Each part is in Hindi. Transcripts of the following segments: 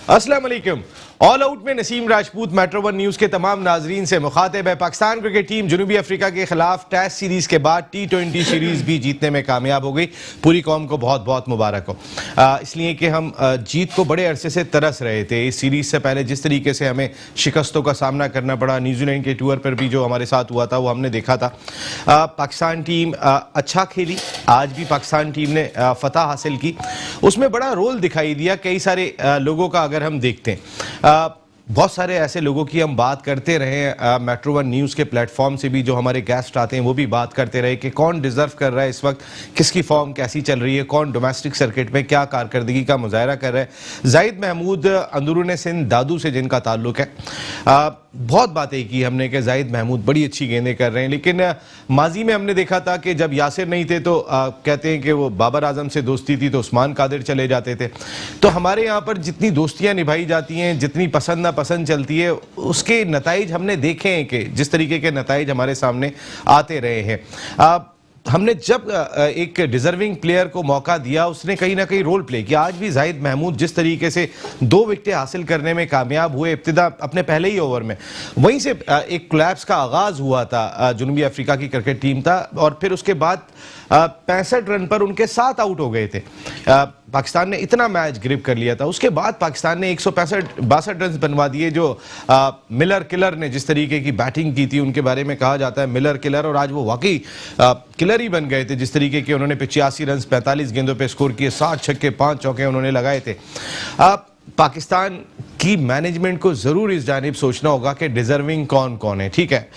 अस्सलाम वालेकुम। ऑल आउट में Naseem Rajput metro one news के तमाम नाजरीन से मुखातिब है। पाकिस्तान क्रिकेट टीम जनूबी अफ्रीका के खिलाफ टेस्ट सीरीज के बाद T20 सीरीज भी जीतने में कामयाब हो गई। पूरी कौम को बहुत बहुत मुबारक हो, इसलिए कि हम जीत को बड़े अरसे से तरस रहे थे। इस सीरीज से पहले जिस तरीके से हमें शिकस्तों का सामना करना पड़ा, न्यूजीलैंड के टूर पर भी जो हमारे साथ हुआ था वो हमने देखा था। पाकिस्तान टीम अच्छा खेली, आज भी पाकिस्तान टीम ने फतह हासिल की। उसमें बड़ा रोल दिखाई दिया कई सारे लोगों का। अगर हम देखते हैं बहुत सारे ऐसे लोगों की हम बात करते रहे, मेट्रो वन न्यूज़ के प्लेटफॉर्म से भी जो हमारे गेस्ट आते हैं वो भी बात करते रहे कि कौन डिज़र्व कर रहा है इस वक्त, किसकी फॉर्म कैसी चल रही है, कौन डोमेस्टिक सर्किट में क्या कारकर्दगी का मुजाहरा कर रहा है। जाहिद महमूद अंदरून सिंध दादू से जिनका ताल्लुक है, बहुत बातें की हमने कि जाहिद महमूद बड़ी अच्छी गेंदें कर रहे हैं, लेकिन माजी में हमने देखा था कि जब यासिर नहीं थे तो कहते हैं कि वो बाबर आजम से दोस्ती थी तो उस्मान कादिर चले जाते थे। तो हमारे यहाँ पर जितनी दोस्तियाँ निभाई जाती हैं, जितनी पसंद नापसंद चलती है, उसके नताइज हमने देखे हैं कि जिस तरीके के नताइज हमारे सामने आते रहे हैं। हमने जब एक डिजर्विंग प्लेयर को मौका दिया उसने कहीं ना कहीं रोल प्ले किया। आज भी जाहिद महमूद जिस तरीके से 2 विकेटें हासिल करने में कामयाब हुए इब्तिदा अपने पहले ही ओवर में, वहीं से एक कोलैप्स का आगाज हुआ था जनूबी अफ्रीका की क्रिकेट टीम था, और फिर उसके बाद 65 रन पर उनके 7 आउट हो गए थे। पाकिस्तान ने इतना मैच ग्रिप कर लिया था। उसके बाद पाकिस्तान ने 162 रन बनवा दिए, जो मिलर किलर ने जिस तरीके की बैटिंग की थी उनके बारे में कहा जाता है मिलर किलर, और आज वो वाकई किलर ही बन गए थे। जिस तरीके के उन्होंने 85 रन 45 गेंदों पे स्कोर किए, 7 छक्के 5 चौके उन्होंने लगाए थे। पाकिस्तान की मैनेजमेंट को जरूर इस जानिब सोचना होगा कि डिजर्विंग कौन कौन है। ठीक है,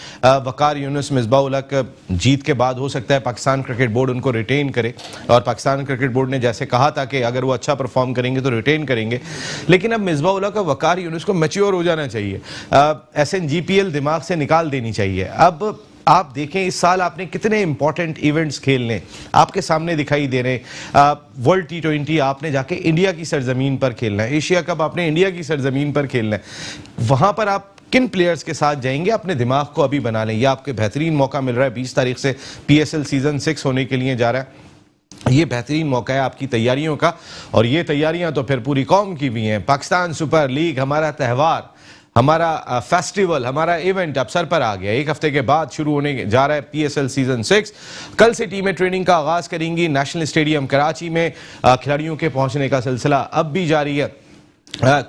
वकार यूनुस, मिसबाह उल हक जीत के बाद हो सकता है पाकिस्तान क्रिकेट बोर्ड उनको रिटेन करे, और पाकिस्तान क्रिकेट बोर्ड ने जैसे कहा था कि अगर वो अच्छा परफॉर्म करेंगे तो रिटेन करेंगे। लेकिन अब मिसबाह उल हक और वकार यूनुस को मैच्योर हो जाना चाहिए, SNGPL दिमाग से निकाल देनी चाहिए। अब आप देखें इस साल आपने कितने इंपॉर्टेंट इवेंट्स खेलने आपके सामने दिखाई दे रहे हैं। वर्ल्ड T20 आपने जाके इंडिया की सरजमीन पर खेलना है, एशिया कप आपने इंडिया की सरजमीन पर खेलना है। वहां पर आप किन प्लेयर्स के साथ जाएंगे, अपने दिमाग को अभी बना लें। यह आपके बेहतरीन मौका मिल रहा है। 20 तारीख से PSL सीजन 6 होने के लिए जा रहा है। ये बेहतरीन मौका है आपकी तैयारियों का, और ये तैयारियां तो फिर पूरी कौम की भी हैं। पाकिस्तान सुपर लीग हमारा त्यौहार, हमारा फेस्टिवल, हमारा इवेंट अब सर पर आ गया। 1 हफ्ते के बाद शुरू होने जा रहा है PSL सीजन 6। कल से टीमें ट्रेनिंग का आगाज करेंगी। नेशनल स्टेडियम कराची में खिलाड़ियों के पहुंचने का सिलसिला अब भी जारी है।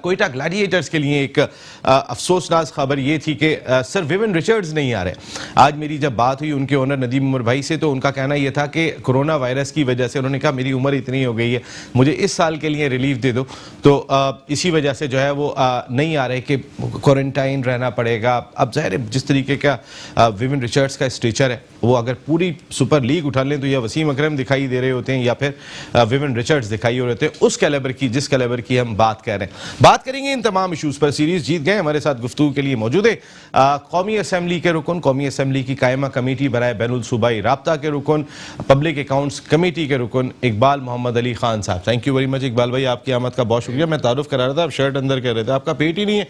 कोयटा ग्लैडिएटर्स के लिए एक अफसोसनाक खबर ये थी कि सर विविन रिचर्ड्स नहीं आ रहे। आज मेरी जब बात हुई उनके ओनर नदीम उमर भाई से, तो उनका कहना यह था कि कोरोना वायरस की वजह से, उन्होंने कहा मेरी उम्र इतनी हो गई है, मुझे इस साल के लिए रिलीफ दे दो, तो इसी वजह से जो है वो नहीं आ रहे कि क्वारंटाइन रहना पड़ेगा। अब ज़ाहिर है जिस तरीके का विविन रिचर्ड्स का स्ट्रेचर है, वो अगर पूरी सुपर लीग उठा लें तो या वसीम अकरम दिखाई दे रहे होते हैं या फिर विविन रिचर्ड्स दिखाई हो रहे होते हैं, उस कैलिबर की जिस कैलिबर की हम बात कर रहे हैं। बात करेंगे इन तमाम इशूज पर। सीरीज जीत गए, हमारे साथ गुफ्तगू के लिए मौजूद है कौमी असेंबली के रुकन, कौमी असेंबली की कायमा कमेटी बराए बैनुल सूबाई राब्ता के रुकन, पब्लिक अकाउंट्स कमेटी के रुकन इकबाल मोहम्मद अली खान साहब। Thank you very much Iqbal भाई, आपकी आमद का बहुत शुक्रिया। मैं तारुफ करा रहा था, आप शर्ट अंदर कर रहे थे, आपका पेट ही नहीं है,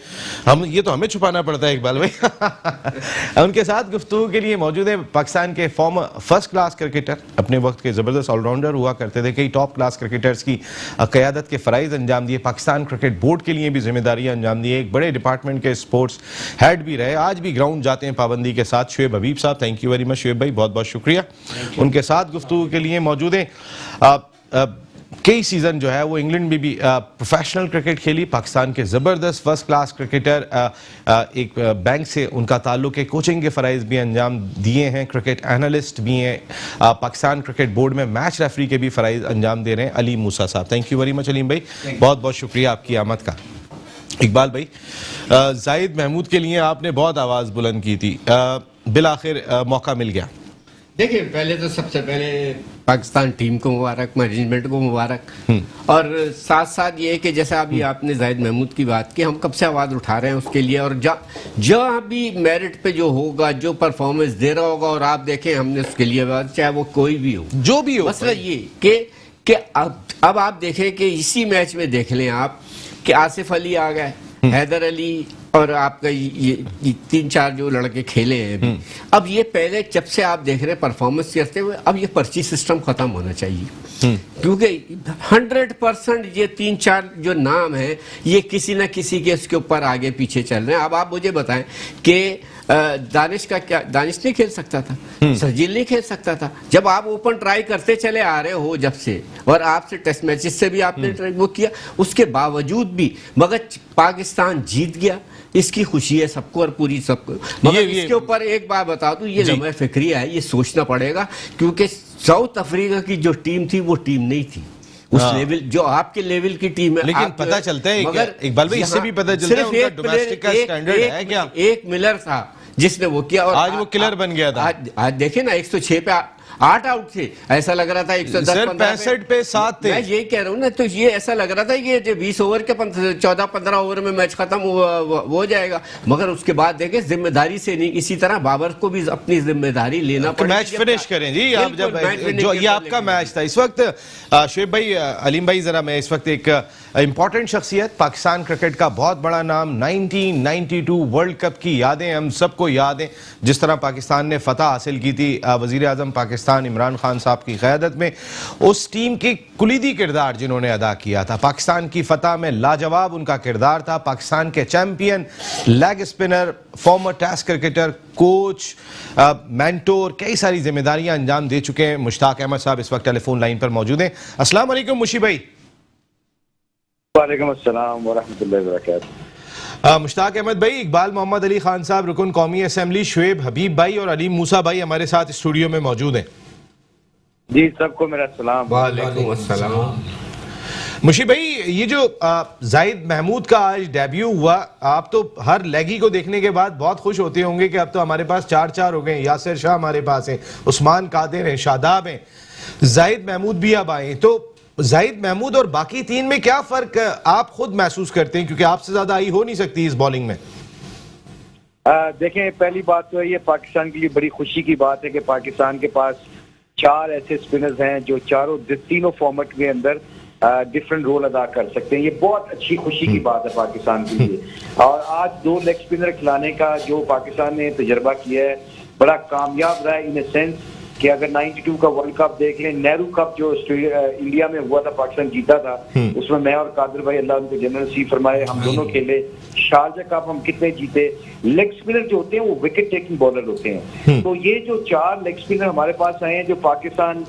हम ये तो हमें छुपाना पड़ता है इकबाल भाई। उनके साथ गुफ्तगू के लिए मौजूद है पाकिस्तान के फॉर्मर फर्स्ट क्लास क्रिकेटर, अपने वक्त के जबरदस्त ऑलराउंडर हुआ करते थे, कई टॉप क्लास क्रिकेटर्स की क़यादत के फ़राइज़ अंजाम दिए, पाकिस्तान क्रिकेट बोर्ड के लिए भी जिम्मेदारियां अंजाम दी, एक बड़े डिपार्टमेंट के स्पोर्ट्स हेड भी रहे, आज भी ग्राउंड जाते हैं पाबंदी के साथ। शुएब हबीब साहब, thank you very much Shoaib भाई, बहुत बहुत शुक्रिया। उनके साथ गुफ्तगू के लिए मौजूद हैं कई सीज़न जो है वो इंग्लैंड में भी प्रोफेशनल क्रिकेट खेली, पाकिस्तान के ज़बरदस्त फर्स्ट क्लास क्रिकेटर, एक बैंक से उनका ताल्लुक है, कोचिंग के फ़राइज़ भी अंजाम दिए हैं, क्रिकेट एनालिस्ट भी हैं, पाकिस्तान क्रिकेट बोर्ड में मैच रेफरी के भी फ़राइज़ अंजाम दे रहे हैं अलीम मूसा साहब। Thank you very much Aleem भाई, बहुत बहुत शुक्रिया आपकी आमद का। इकबाल भाई, जाहिद महमूद के लिए आपने बहुत आवाज़ बुलंद की थी, बिलाखिर मौका मिल गया। देखिए, पहले तो सबसे पहले पाकिस्तान टीम को मुबारक, मैनेजमेंट को मुबारक, और साथ साथ ये कि जैसा अभी आपने जाहिद महमूद की बात की, हम कब से आवाज़ उठा रहे हैं उसके लिए, और जहाँ भी मेरिट पे जो होगा, जो परफॉर्मेंस दे रहा होगा, और आप देखें हमने उसके लिए बात, चाहे वो कोई भी हो, जो भी हो, मसला ये कि अब आप देखें कि इसी मैच में देख लें आप कि आसिफ अली आ गए, हैदर अली और आपका ये 3-4 जो लड़के खेले हैं अब ये पहले जब से आप देख रहे हैं परफॉर्मेंस करते हुए, अब ये पर्ची सिस्टम खत्म होना चाहिए। क्योंकि 100% ये 3-4 जो नाम है ये किसी ना किसी के इसके ऊपर आगे पीछे चल रहे हैं। अब आप मुझे बताएं कि दानिश का क्या, दानिश नहीं खेल सकता था, शर्जील नहीं खेल सकता था। जब आप ओपन ट्राई करते चले आ रहे हो जब से, और आपसे टेस्ट मैचेस से भी आपने वो किया, उसके बावजूद भी मगर पाकिस्तान जीत गया, इसकी खुशी है सबको और पूरी सबको। मगर इसके ऊपर एक बात बता दूं, ये लम्हा फिक्रिया है, ये सोचना पड़ेगा, क्योंकि साउथ अफ्रीका की जो टीम थी वो टीम नहीं थी उस लेवल जो आपके लेवल की टीम है। लेकिन पता चलता है मगर इकबाल भाई, इससे भी पता चलता है उनका डोमेस्टिक का स्टैंडर्ड है क्या। एक मिलर था जिसने वो किया और आज वो किलर बन गया था। आज देखे ना 106 पे 8 आउट थे, ऐसा लग रहा था 110 65 पे 7 थे। मैं यही कह रहा हूँ ना, तो ये ऐसा लग रहा था कि जो 20 ओवर के 14-15 ओवर में मैच खत्म हो जाएगा, मगर उसके बाद देखे जिम्मेदारी से नहीं, इसी तरह बाबर को भी अपनी जिम्मेदारी लेना पड़ेगा। मैच फिनिश करें जी आप, जब जो ये आपका मैच था इस वक्त। शुएब भाई, अलीम भाई, जरा मैं इस वक्त एक इंपॉर्टेंट शख्सियत, पाकिस्तान क्रिकेट का बहुत बड़ा नाम, 1992 वर्ल्ड कप की यादें हम सबको याद हैं, जिस तरह पाकिस्तान ने फतह हासिल की थी वजीर आजम पाकिस्तान इमरान खान साहब की क़यादत में। उस टीम के कुलीदी किरदार जिन्होंने अदा किया था, पाकिस्तान की फतह में लाजवाब उनका किरदार था। पाकिस्तान के champion, leg spinner, former test cricketer, coach, mentor, कई सारी जिम्मेदारियां अंजाम दे चुके हैं। मुश्ताक अहमद साहब इस वक्त टेलीफोन लाइन पर मौजूद हैं। अस्सलाम वालेकुम मुशी भाई। वालेकुम अस्सलाम वरहमतुल्लाहि वबरकातुहू। मुश्ताक अहमद भाई, इकबाल मोहम्मद अली खान साहब रुकन कौमी असम्बली, शुएब हबीब भाई और अलीम मूसा भाई हमारे साथ स्टूडियो में मौजूद हैं। जी सबको मेरा सलाम। वालेकुम अस्सलाम। मुशी भाई, ये जो जाहिद महमूद का आज डेब्यू हुआ, आप तो हर लेगी को देखने के बाद बहुत खुश होते होंगे कि अब तो हमारे पास 4 हों गए, यासिर शाह हमारे पास हैं, उस्मान कादिर हैं, शादाब हैं, जाहिद महमूद भी अब आए। तो जाहिद महमूद और बाकी 3 में क्या फर्क आप खुद महसूस करते हैं, क्योंकि आपसे ज्यादा आई हो नहीं सकती इस बॉलिंग में? देखें, पहली बात तो ये पाकिस्तान के लिए बड़ी खुशी की बात है कि पाकिस्तान के पास 4 ऐसे स्पिनर्स हैं जो तीनों फॉर्मेट के अंदर डिफरेंट रोल अदा कर सकते हैं। ये बहुत अच्छी खुशी की बात है पाकिस्तान के लिए। और आज 2 लेग स्पिनर खिलाने का जो पाकिस्तान ने तजर्बा किया है, बड़ा कामयाब रहा है इन ए सेंस कि अगर 92 का वर्ल्ड कप देख लें, नेहरू कप जो इंडिया में हुआ था, पाकिस्तान जीता था, उसमें मैं और कादिर भाई, अल्लाह उनको जन्नत नसीब फरमाए, हम दोनों खेले। शारजा कप हम कितने जीते। लेग स्पिनर जो होते हैं वो विकेट टेकिंग बॉलर होते हैं। तो ये जो 4 लेग स्पिनर हमारे पास आए हैं, जो पाकिस्तान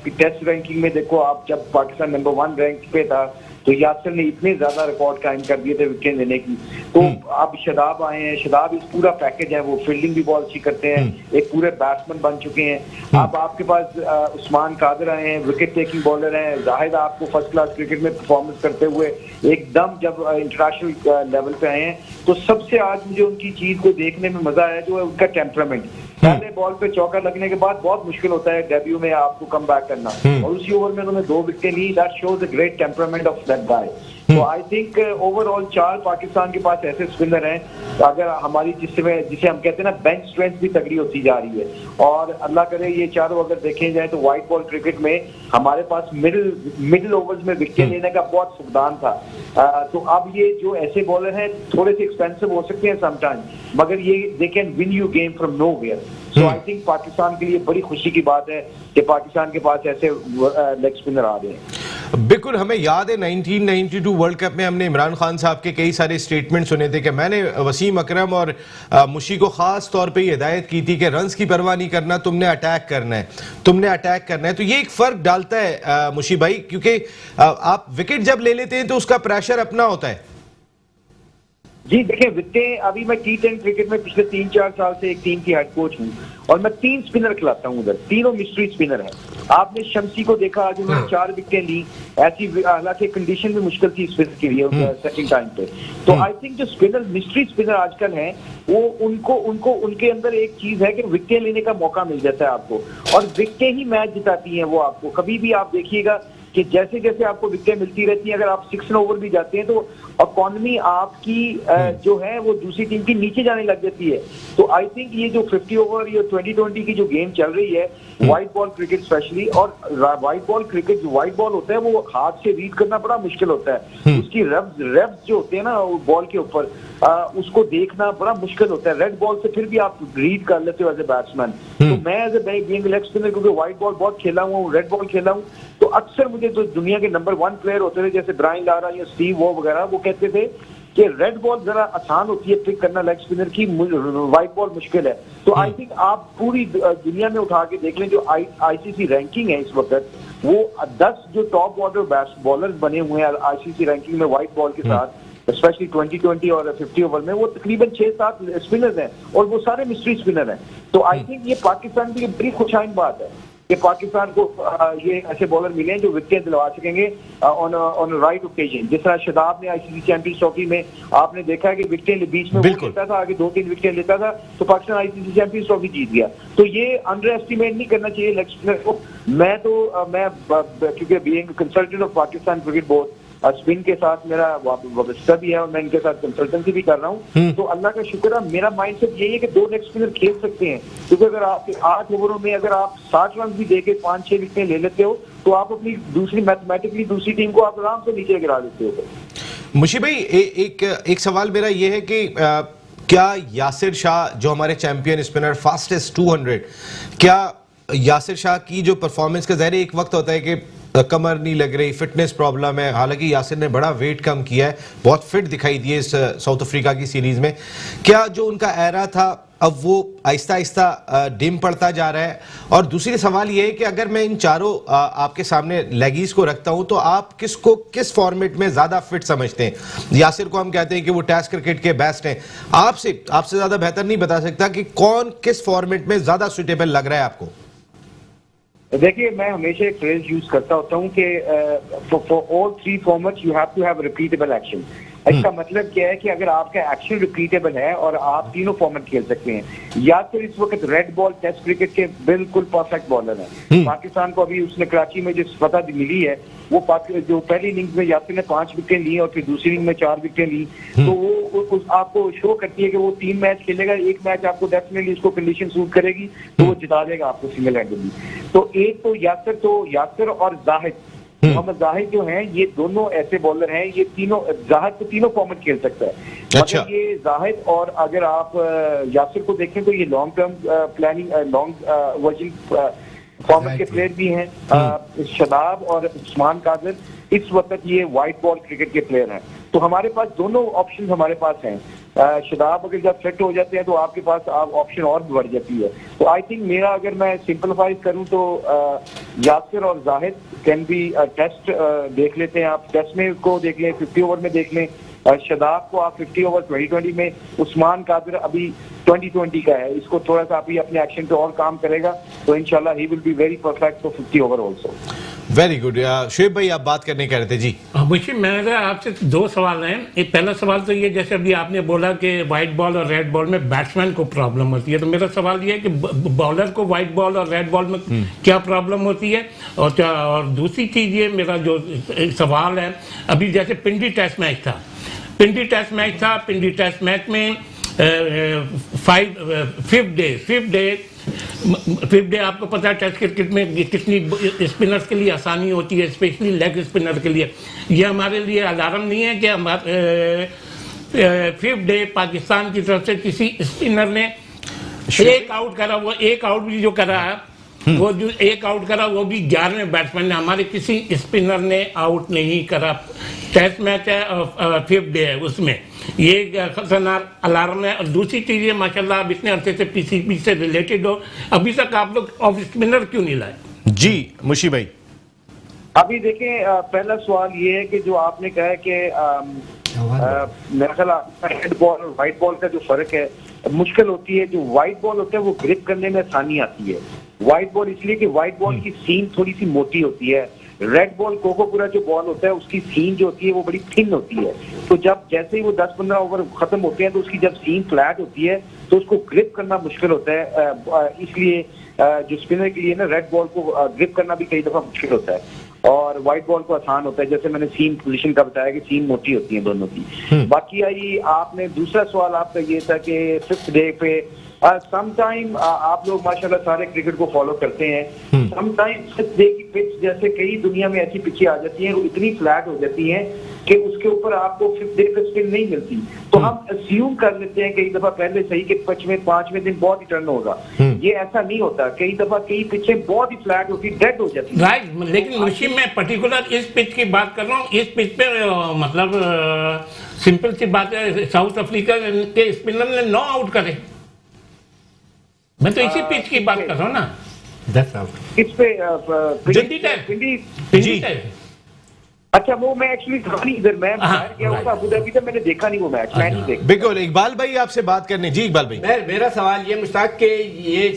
की टेस्ट रैंकिंग में देखो आप, जब पाकिस्तान नंबर 1 रैंक पे था तो यासिर ने इतने ज्यादा रिकॉर्ड कायम कर दिए थे विकेट लेने की। तो अब शदाब आए हैं, शदाब इस पूरा पैकेज है, वो फील्डिंग भी बहुत अच्छी करते हैं, एक पूरे बैट्समैन बन चुके हैं। अब आपके पास उस्मान कादिर आए हैं, विकेट टेकिंग बॉलर हैं। जाहिद आपको फर्स्ट क्लास क्रिकेट में परफॉर्मेंस करते हुए एकदम जब इंटरनेशनल लेवल पे आए हैं, तो सबसे आज मुझे उनकी चीज को देखने में मजा आया, जो है उनका टेम्परामेंट। पहले बॉल पे चौका लगने के बाद बहुत मुश्किल होता है डेब्यू में आपको कम बैक करना, और उसी ओवर में उन्होंने 2 विकेटें ली। That shows the great temperament of that guy. तो आई थिंक ओवरऑल 4 पाकिस्तान के पास ऐसे स्पिनर हैं, अगर हमारी जिसे हम कहते हैं ना बेंच स्ट्रेंथ भी तगड़ी होती जा रही है। और अल्लाह करे ये चारों अगर देखे जाए तो व्हाइट बॉल क्रिकेट में हमारे पास मिडिल ओवर्स में विकेट लेने का बहुत फुकदान था। तो अब ये जो ऐसे बॉलर हैं थोड़े से एक्सपेंसिव हो सकते हैं समटाइम, मगर ये they can win you game from nowhere. So I think Pakistan के लिए बड़ी खुशी की बात है कि पाकिस्तान के पास ऐसे लेग स्पिनर आ रहे हैं। बिल्कुल, हमें याद है 1992 वर्ल्ड कप में हमने इमरान खान साहब के कई सारे स्टेटमेंट सुने थे कि मैंने वसीम अकरम और मुशी को खास तौर पे हिदायत की थी कि रन्स की परवाह नहीं करना, तुमने अटैक करना है, तुमने अटैक करना है। तो ये एक फर्क डालता है मुशी भाई, क्योंकि आप विकेट जब ले लेते हैं तो उसका प्रेशर अपना होता है। जी देखिए, विकेटें अभी मैं T10 क्रिकेट में पिछले 3-4 साल से एक टीम की हेड कोच हूँ, और मैं 3 स्पिनर खिलाता हूँ उधर, तीनों मिस्ट्री स्पिनर हैं। आपने शमसी को देखा आज उन्होंने 4 विकेटें ली, ऐसी हालांकि कंडीशन भी मुश्किल थी स्पिनर के लिए सेकंड टाइम पे। तो आई थिंक जो स्पिनर मिस्ट्री स्पिनर आजकल हैं, वो उनको उनके अंदर एक चीज है कि विकेट लेने का मौका मिल जाता है आपको, और विकेटें ही मैच जिताती हैं वो आपको। कभी भी आप देखिएगा कि जैसे जैसे आपको विकेट मिलती रहती है, अगर आप 6 ओवर भी जाते हैं तो इकॉनमी आपकी जो है वो दूसरी टीम की नीचे जाने लग जाती है। तो आई थिंक ये जो 50 ओवर या 2020 की जो गेम चल रही है, व्हाइट बॉल क्रिकेट स्पेशली, और व्हाइट बॉल क्रिकेट जो व्हाइट बॉल होता है वो हाथ से रीड करना बड़ा मुश्किल होता है। उसकी रेव्स जो होते हैं ना बॉल के ऊपर, उसको देखना बड़ा मुश्किल होता है। रेड बॉल से फिर भी आप रीड कर लेते हो एज ए बैट्समैन। तो मैं as a being leg spinner, क्योंकि व्हाइट बॉल बहुत खेला हूँ, रेड बॉल खेला हूँ, तो अक्सर मुझे जो दुनिया के नंबर 1 प्लेयर होते थे जैसे ब्रायन लारा या स्टीव वॉ वगैरह, वो कहते थे कि रेड बॉल जरा आसान होती है पिक करना लेग स्पिनर की, व्हाइट बॉल मुश्किल है। तो आई थिंक आप पूरी दुनिया में उठा के देख लें, जो आईसीसी रैंकिंग है इस वक्त, वो 10 जो टॉप ऑर्डर बॉलर बने हुए हैं आईसीसी रैंकिंग में व्हाइट बॉल के साथ, स्पेशली 2020 और 50 ओवर में, वो तकरीबन 6-7 स्पिनर्स हैं और वो सारे मिस्ट्री स्पिनर हैं। तो आई थिंक ये पाकिस्तान की बड़ी खुशाइन बात है कि पाकिस्तान को ये ऐसे बॉलर मिले हैं जो विकेट दिलवा सकेंगे ऑन राइट ओकेजन। जिस तरह शदाब ने आईसीसी चैंपियंस ट्रॉफी में आपने देखा है कि विकेट बीच में वो लेता था, आगे 2-3 विकेट लेता था, तो पाकिस्तान आईसीसी चैंपियंस ट्रॉफी जीत गया। तो ये अंडर एस्टिमेट नहीं करना चाहिए लेग स्पिनर को। मैं क्योंकि being consultant of Pakistan cricket board, spin के साथ मेरा वाबस्ता भी है और मैं इनके साथ कंसल्टेंसी भी कर रहा हूँ, तो अल्लाह का शुक्र है, मेरा माइंडसेट यही है कि 2 लेग स्पिनर खेल सकते हैं। क्योंकि अगर आप 8 ओवरों में अगर आप 60 रन भी देके 5-6 विकेट ले लेते हो, तो आप अपनी मैथमेटिकली दूसरी टीम को आप आराम से नीचे गिरा देते हो। मुशी भाई, एक सवाल मेरा ये है कि क्या यासिर शाह जो हमारे चैंपियन स्पिनर फास्टेस्ट 200, क्या यासिर शाह की जो परफॉर्मेंस का ज़ाहिर एक वक्त होता है कि कमर नहीं लग रही, फिटनेस प्रॉब्लम है, हालांकि यासिर ने बड़ा वेट कम किया है, बहुत फिट दिखाई दिए इस साउथ अफ्रीका की सीरीज में, क्या जो उनका एरा था अब वो आहिस्ता आहिस्ता डिम पड़ता जा रहा है? और दूसरी सवाल ये है कि अगर मैं इन चारों आपके सामने लेगीज को रखता हूं, तो आप किसको किस फॉर्मेट में ज्यादा फिट समझते हैं? यासिर को हम कहते हैं कि वो टेस्ट क्रिकेट के बेस्ट हैं, आपसे ज्यादा बेहतर नहीं बता सकता कि कौन किस फॉर्मेट में ज्यादा सुटेबल लग रहा है आपको। देखिए, मैं हमेशा एक फ्रेज यूज करता होता हूँ कि for all 3 formats you have to have repeatable action. इसका मतलब क्या है कि अगर आपका एक्शन रिपीटेबल है और आप तीनों फॉर्मेट खेल सकते हैं। यासिर इस वक्त रेड बॉल टेस्ट क्रिकेट के बिल्कुल परफेक्ट बॉलर हैं। पाकिस्तान को अभी उसने कराची में जो फतह मिली है, वो जो पहली इनिंग्स में यासिर ने 5 विकेट ली और फिर दूसरी इनिंग में 4 विकेट ली, तो वो आपको शो करती है कि वो 3 मैच खेलेगा, एक मैच आपको डेफिनेटली उसको कंडीशन सूट करेगी तो वो जिता देगा आपको सिंगल हैंडेडली। तो एक तो यासिर और जाहिद, मोहम्मद जाहिद जो हैं, ये दोनों ऐसे बॉलर हैं, ये तीनों, जाहिद तो तीनों फॉर्मेट खेल सकता है। अच्छा। मतलब ये जाहिद, और अगर आप यासिर को देखें तो ये long term planning, long version format के प्लेयर भी हैं। शदाब और उस्मान कादिर इस वक्त ये व्हाइट बॉल क्रिकेट के प्लेयर हैं। तो हमारे पास दोनों ऑप्शन हमारे पास हैं। शदाब अगर जब फिट हो जाते हैं तो आपके पास ऑप्शन और भी बढ़ जाती है। तो आई थिंक मेरा, अगर मैं सिंपलीफाई करूं तो यासिर और जाहिद कैन बी टेस्ट देख लेते हैं आप, टेस्ट में को देख लें, 50 ओवर में देख लें। शदाब को आप 50 ओवर 2020 में, उस्मान कादिर अभी 2020 का है, इसको थोड़ा सा अभी अपने एक्शन पे और काम करेगा तो इंशाल्लाह he will be very perfect for 50 over also. Very good. Shoaib भाई, आप बात करने कह रहे थे जी। मुझे मेरे आपसे 2 सवाल हैं। एक पहला सवाल तो ये, जैसे अभी आपने बोला कि वाइट बॉल और रेड बॉल में बैट्समैन को प्रॉब्लम होती है, तो मेरा सवाल ये है कि बॉलर को वाइट बॉल और रेड बॉल में क्या प्रॉब्लम होती है? और दूसरी चीज़ ये, मेरा जो सवाल है, अभी जैसे पिंडी टेस्ट मैच था, पिंडी टेस्ट मैच में फिफ्थ डे आपको पता है टेस्ट क्रिकेट में कितनी स्पिनर्स के लिए आसानी होती है, स्पेशली लेग स्पिनर के लिए। ये हमारे लिए अलार्म नहीं है कि हमारे 5th डे पाकिस्तान की तरफ से किसी स्पिनर ने एक आउट करा, वो एक आउट भी जो करा है, वो जो एक आउट करा वो भी 11वें बैट्समैन ने, हमारे किसी स्पिनर ने आउट नहीं करा। टेस्ट मैच है, 5th डे है, उसमें ये खतरनाक अलार्म है। और दूसरी चीज़ ये, माशाल्लाह आप इतने अरसे से पीसीबी से रिलेटेड हो, अभी तक आप लोग ऑफ स्पिनर क्यों नहीं लाए? जी मुशी भाई, अभी देखें, पहला सवाल ये है कि जो आपने कहा है कि मेरा ख्याल रेड बॉल और व्हाइट बॉल का जो फर्क है, मुश्किल होती है। जो व्हाइट बॉल होता है वो ग्रिप करने में आसानी आती है। व्हाइट बॉल इसलिए कि व्हाइट बॉल की सीन थोड़ी सी मोटी होती है। रेड बॉल कोकोपुरा जो बॉल होता है उसकी सीन जो होती है वो बड़ी थिन होती है। तो जब जैसे ही वो 10-15 ओवर खत्म होते हैं तो उसकी जब सीन फ्लैट होती है तो उसको ग्रिप करना मुश्किल होता है। इसलिए जो स्पिनर के लिए ना रेड बॉल को ग्रिप करना भी कई दफा मुश्किल होता है। और वाइट बॉल को आसान होता है, जैसे मैंने सीम पोजीशन का बताया कि सीम मोटी होती है दोनों की। बाकी आई आपने दूसरा सवाल आपका ये था कि 5th डे पे समटाइम आप लोग माशाल्लाह सारे क्रिकेट को फॉलो करते हैं, समटाइम 5th डे की पिच जैसे कई दुनिया में ऐसी पिचें आ जाती हैं वो इतनी फ्लैट हो जाती हैं कि उसके ऊपर आपको 5th डे पे स्पिन नहीं मिलती, तो हम अस्यूम कर लेते हैं कई दफा पहले सही कि 5वें दिन बहुत ही टर्न होगा। ये ऐसा नहीं होता, कई दफा कई पिचें बहुत ही फ्लैट होती, डेड हो जाती है। राइट, लेकिन मुशीब मैं पर्टिकुलर इस पिच की बात कर रहा हूँ। इस पिच पे मतलब सिंपल सी बात है, साउथ अफ्रीका के स्पिनर ने 9 आउट करे। मैं तो इसी पिच की बात कर रहा हूँ ना। 10 आउट इस पे पिंडी टाइप। अच्छा, वो मैं एक्चुअली था नहीं इधर, मैं बाहर गया हुआ था अबू धाबी से, मैंने देखा नहीं वो मैच, मैं नहीं देखा। बिल्कुल, इकबाल भाई आपसे बात करने। जी इकबाल भाई, मेरा सवाल ये मुश्ताक के ये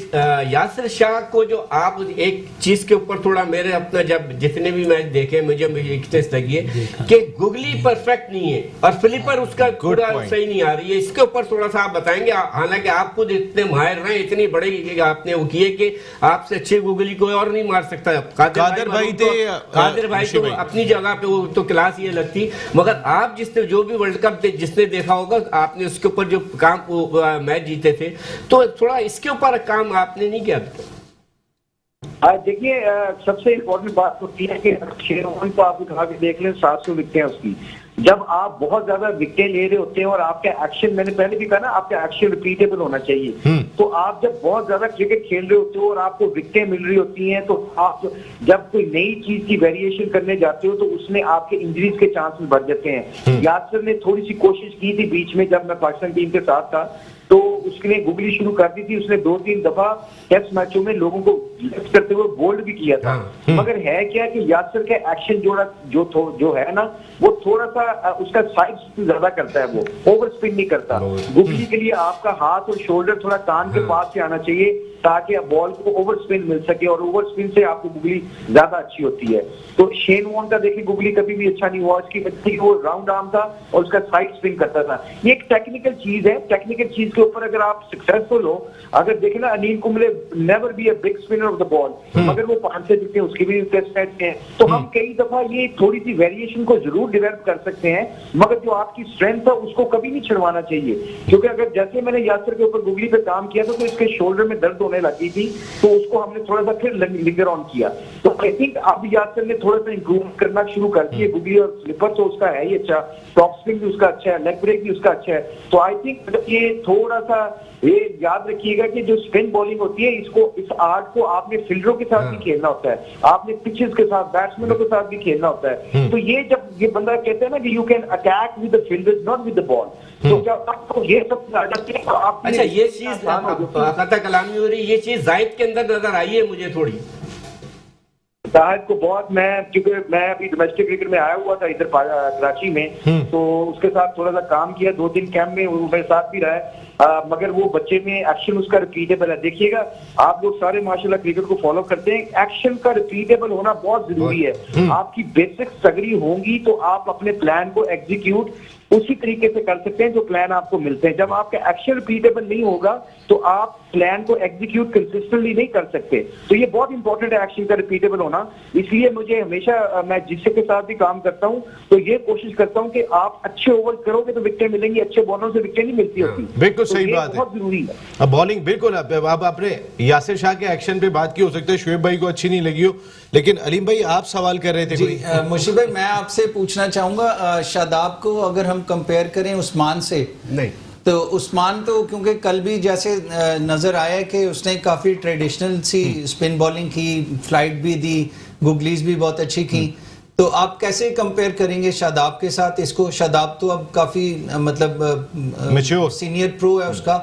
यासिर शाह को जो आप एक चीज के ऊपर थोड़ा मेरे अपना जब जितने भी मैच देखे मुझे लगी है कि गुगली परफेक्ट नहीं है और फ्लिपर उसका पूरा सही नहीं आ रही है, इसके ऊपर थोड़ा सा आप बताएंगे। हालांकि आप खुद इतने माहिर रहे, इतनी बड़ी आपने वो किए कि आपसे अच्छी गुगली कोई और नहीं मार सकता। कादिर भाई तो अपनी जगह पे वो तो क्लास ये लगती, मगर आप जिसने जो भी वर्ल्ड कप जिसने देखा होगा आपने उसके ऊपर जो काम मैच जीते थे, तो थोड़ा इसके ऊपर काम आपने नहीं किया। देखिए, सबसे इम्पोर्टेंट बात होती है कि शेरवान को आप उठा के देख लें, 700 विकेटें हैं उसकी। जब आप बहुत ज्यादा विकेटें ले रहे होते हैं और आपका एक्शन, मैंने पहले भी कहा ना, आपका एक्शन रिपीटेबल होना चाहिए। तो आप जब बहुत ज्यादा क्रिकेट खेल रहे होते हो और आपको विकेटें मिल रही होती हैं, तो आप जब कोई नई चीज की वेरिएशन करने जाते हो तो उसमें आपके इंजरीज के चांसेस बढ़ जाते हैं। यासिर ने थोड़ी सी कोशिश की थी बीच में जब मैं पाकिस्तान टीम के साथ था, तो उसने गुगली शुरू कर दी थी। उसने 2-3 दफा टेस्ट मैचों में लोगों को लिफ्ट करते हुए बोल्ड भी किया था। मगर है क्या कि यासिर का एक्शन जो है ना, वो थोड़ा सा उसका साइड स्पिन ज्यादा करता है, वो ओवर स्पिन नहीं करता। गुगली के लिए आपका हाथ और शोल्डर थोड़ा कान के पास से आना चाहिए ताकि बॉल को ओवर स्पिन मिल सके, और ओवर स्पिन से आपको गुगली ज्यादा अच्छी होती है। तो शेन वॉर्न का देखिए गुगली कभी भी अच्छा नहीं हुआ, उसकी बच्ची वो राउंड आर्म था और उसका साइड स्पिन करता था। ये एक टेक्निकल चीज है, टेक्निकल चीज के ऊपर अगर आप सक्सेसफुल हो, अगर देखें ना Anil Kumble never be a big spinner of the ball, मगर वो 5 से जीते, उसके भी टेस्ट मैच हैं। तो हम कई दफा ये थोड़ी सी वेरिएशन को जरूर डेवलप कर सकते हैं, मगर जो आपकी स्ट्रेंथ है उसको कभी नहीं छिड़वाना चाहिए। क्योंकि अगर जैसे मैंने यासिर के ऊपर गुगली पे काम किया था तो इसके शोल्डर में दर्द होने लगी थी, तो उसको हमने थोड़ा सा फिर लिंगर ऑन किया। तो आई थिंक अब यासिर ने थोड़ा सा इंप्रूव करना शुरू कर दिए। गुगली और स्लिपर तो उसका है ही अच्छा, टॉप स्पिन भी उसका अच्छा है, लेग ब्रेक भी उसका अच्छा है। तो आई थिंक ये थोड़ा सा ये याद रखिएगा कि जो स्पिन बॉलिंग होती है, इस आर्ट को आपने फील्डरों के साथ भी खेलना होता है, आपने पिचेस के साथ, बैट्समैनों के साथ भी खेलना होता है। तो ये जब ये बंदा कहते हैं ना कि you can attack with the fielders not with the ball, तो जब आपको ये सब आ जाती है तो आप अच्छा ये चीज खता कलामी हो रही, ये चीज जाहिद के अंदर नजर आई है मुझे थोड़ी। जाहिद को बहुत, क्योंकि मैं अभी डोमेस्टिक क्रिकेट में आया हुआ था इधर कराची में, तो उसके साथ थोड़ा सा काम किया, 2-3 कैंप में वो मेरे साथ भी रहा है। मगर वो बच्चे में एक्शन उसका रिपीटेबल है। देखिएगा आप लोग सारे माशाल्लाह क्रिकेट को फॉलो करते हैं, एक्शन का रिपीटेबल होना बहुत जरूरी है। आपकी बेसिक्स तगड़ी होंगी तो आप अपने प्लान को एग्जीक्यूट उसी तरीके से कर सकते हैं जो प्लान आपको मिलते हैं। जब आपका एक्शन रिपीटेबल नहीं होगा तो आप प्लान को एग्जीक्यूट कंसिस्टेंटली नहीं कर सकते। तो ये बहुत इंपॉर्टेंट है एक्शन का रिपीटेबल होना। इसलिए मुझे हमेशा, मैं जिसके के साथ भी काम करता हूँ तो ये कोशिश करता हूँ कि आप अच्छे ओवर करोगे तो विकेट मिलेंगी, अच्छे बॉलरों से विकेट नहीं मिलती होती। बिल्कुल सही बात है, बहुत जरूरी है। अब बॉलिंग बिल्कुल, अब आपने यासिर शाह के एक्शन पे बात की, हो सकता है शुएब भाई को अच्छी नहीं लगी हो, लेकिन अलीम भाई आप सवाल कर रहे थे। जी मुशीब भाई, मैं आपसे पूछना चाहूंगा, शादाब को अगर हम कंपेयर करें उस्मान से, नहीं तो उस्मान तो क्योंकि कल भी जैसे नजर आया कि उसने काफी ट्रेडिशनल सी स्पिन बॉलिंग की, फ्लाइट भी दी, गुगलीज भी बहुत अच्छी की, तो आप कैसे कंपेयर करेंगे शादाब के साथ इसको? शादाब तो अब काफी मतलब सीनियर प्रो है उसका,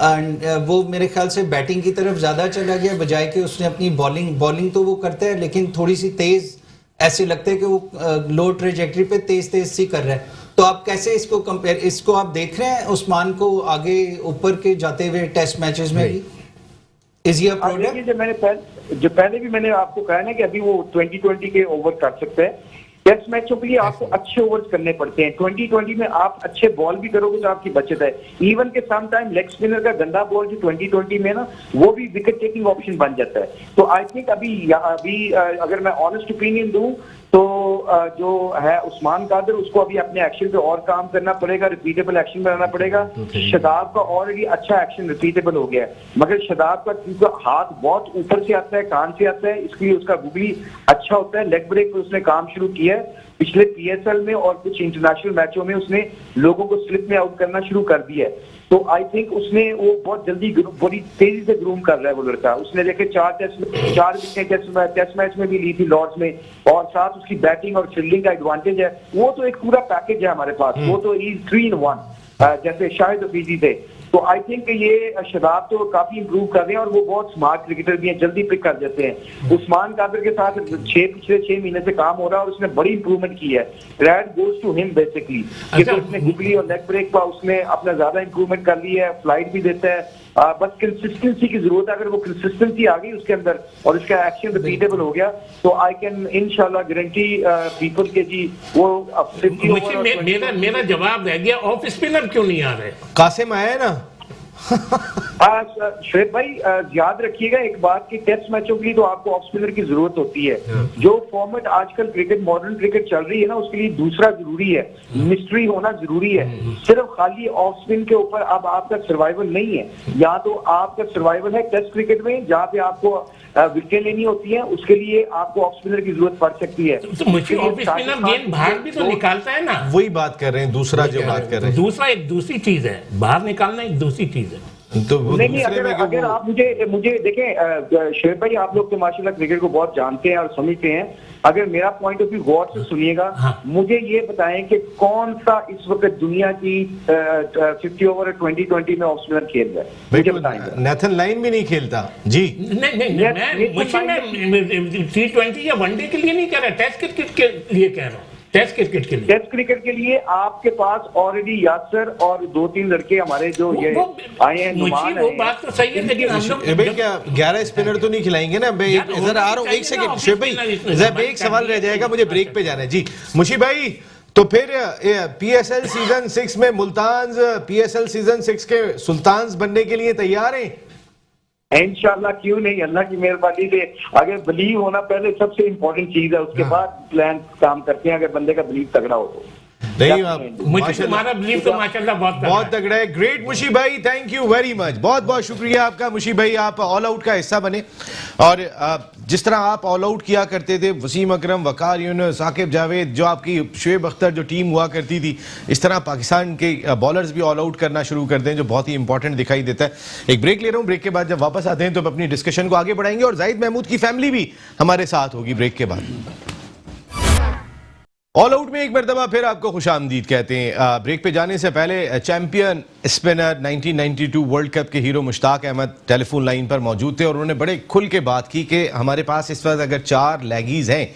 एंड वो मेरे ख्याल से बैटिंग की तरफ ज्यादा चला गया बजाय कि उसने अपनी बॉलिंग तो वो करता है लेकिन थोड़ी सी तेज, ऐसे लगता है कि वो लो ट्रेजेक्टरी पे तेज सी कर रहा है। तो आप कैसे इसको कंपेयर, इसको आप देख रहे हैं उस्मान को आगे ऊपर के जाते हुए टेस्ट मैचेस में भी? Is he a product? जो पहले भी मैंने आपको कहा ना कि अभी वो 2020 के ओवर कर सकते हैं, टेस्ट मैचों के लिए आपको अच्छे ओवर्स करने पड़ते हैं। 2020 में आप अच्छे बॉल भी करोगे तो आपकी बचत है। इवन के सम टाइम लेग स्पिनर का गंदा बॉल जो 2020 में ना, वो भी विकेट टेकिंग ऑप्शन बन जाता है। तो आई थिंक अभी अगर मैं ऑनेस्ट ओपिनियन दूं तो जो है उस्मान कादिर, उसको अभी अपने एक्शन पे और काम करना पड़ेगा, रिपीटेबल एक्शन बनाना पड़ेगा। शदाब का ऑलरेडी अच्छा एक्शन रिपीटेबल हो गया है, मगर शदाब का क्योंकि हाथ बहुत ऊपर से आता है, कान से आता है, इसलिए उसका गुगली अच्छा होता है। लेग ब्रेक पे उसने काम शुरू किया है। पिछले पीएसएल में और कुछ इंटरनेशनल मैचों में उसने लोगों को स्लिप में आउट करना शुरू कर दिया है। तो आई थिंक उसने वो बहुत जल्दी बड़ी तेजी से ग्रूम कर रहा है वो लड़का। उसने देखे 4 विकेटें टेस्ट मैच में भी ली थी लॉर्ड्स में, और साथ उसकी बैटिंग और फील्डिंग का एडवांटेज है। वो तो एक पूरा पैकेज है हमारे पास, वो तो 3 in 1 जैसे शाहिद हफीजी थे। तो आई थिंक ये शदाब तो काफी इंप्रूव कर रहे हैं और वो बहुत स्मार्ट क्रिकेटर भी हैं, जल्दी पिक कर देते हैं। उस्मान कादिर के साथ पिछले 6 महीने से काम हो रहा है और उसने बड़ी इंप्रूवमेंट की है। Credit goes to him basically, क्योंकि उसने गुगली और लेग ब्रेक पर उसने अपना ज्यादा इंप्रूवमेंट कर ली है, फ्लाइट भी देता है। बस कंसिस्टेंसी की जरूरत है। अगर वो कंसिस्टेंसी आ गई उसके अंदर और उसका एक्शन रिपीटेबल हो गया तो आई कैन इंशाल्लाह गारंटी पीपल के जी वो मेरा जवाब रह गया, ऑफ स्पिनर क्यों नहीं आ रहे? कासिम आया है ना। श्वेत भाई याद रखिएगा एक बात कि टेस्ट मैचों के लिए तो आपको ऑफ स्पिनर की जरूरत होती है। जो फॉर्मेट आजकल क्रिकेट मॉडर्न क्रिकेट चल रही है ना, उसके लिए दूसरा जरूरी है, मिस्ट्री होना जरूरी है। सिर्फ खाली ऑफ स्पिन के ऊपर अब आपका सर्वाइवल नहीं है। या तो आपका सर्वाइवल है टेस्ट क्रिकेट में जहाँ पे आपको विकेट लेनी होती है, उसके लिए आपको ऑफ स्पिनर की जरूरत पड़ सकती है। तो मुझे ऑफ स्पिनर गेंद बाहर भी तो निकालता है ना। वही बात कर रहे हैं, दूसरा जो बात कर रहे हैं, दूसरा एक दूसरी चीज है, बाहर निकालना एक दूसरी चीज है। तो वो नहीं, अगर आप मुझे देखें शेर भाई, आप लोग तो माशाल्लाह क्रिकेट को बहुत जानते हैं और समझते हैं। अगर मेरा पॉइंट ऑफ व्यू गौर से सुनिएगा, मुझे ये बताएं कि कौन सा इस वक्त दुनिया की 50 ओवर 2020 में ऑफ स्पिनर खेल रहा है, मुझे बताएंगे। नेथन लाइन भी नहीं खेलता जी। नहीं, मैं T20 या वनडे के लिए नहीं कह रहा, टेस्ट क्रिकेट के लिए कह रहा हूँ। टेस्ट क्रिकेट के लिए, टेस्ट क्रिकेट के लिए आपके पास ऑलरेडी यासर और 2-3 लड़के हमारे जो ये आए हैं, नुमान वो बात तो सही है, लेकिन हम लोग क्या 11 स्पिनर तो नहीं खिलाएंगे ना। मैं इधर आ रहा हूँ, एक सेकंड शेख भाई, एक सवाल रह जाएगा, मुझे ब्रेक पे जाना है जी। मुशी भाई, तो फिर पीएसएल सीजन 6 में मुल्तान पीएसएल सीजन 6 के सुल्तान बनने के लिए तैयार हैं? इंशाल्लाह, क्यों नहीं, अल्लाह की मेहरबानी से। अगर बिलीव होना पहले सबसे इंपॉर्टेंट चीज है, उसके बाद प्लान काम करते हैं, अगर बंदे का बिलीव तगड़ा हो तो। नहीं, मुझे तुम्हारा बिलीव तो माशाल्लाह बहुत तगड़ा है। ग्रेट मुशी भाई, थैंक यू वेरी मच, बहुत बहुत शुक्रिया आपका मुशी भाई, आप ऑल आउट का हिस्सा बने। और जिस तरह आप ऑल आउट किया करते थे, वसीम अकरम, वकार यूनुस, साकिब जावेद, जो आपकी शुएब अख्तर जो टीम हुआ करती थी, इस तरह पाकिस्तान के बॉलर्स भी ऑल आउट करना शुरू करते हैं, जो बहुत ही इंपॉर्टेंट दिखाई देता है। एक ब्रेक ले रहा हूँ, ब्रेक के बाद जब वापस आते हैं तो अपनी डिस्कशन को आगे बढ़ाएंगे और जाहिद महमूद की फैमिली भी हमारे साथ होगी ब्रेक के बाद। ऑल आउट में एक मरतबा फिर आपको खुशामदीद कहते हैं। ब्रेक पे जाने से पहले चैंपियन स्पिनर 1992 वर्ल्ड कप के hero Mushtaq Ahmed telephone line पर मौजूद थे और उन्होंने बड़े खुल के बात की कि हमारे पास इस वक्त अगर 4 लेगीज हैं,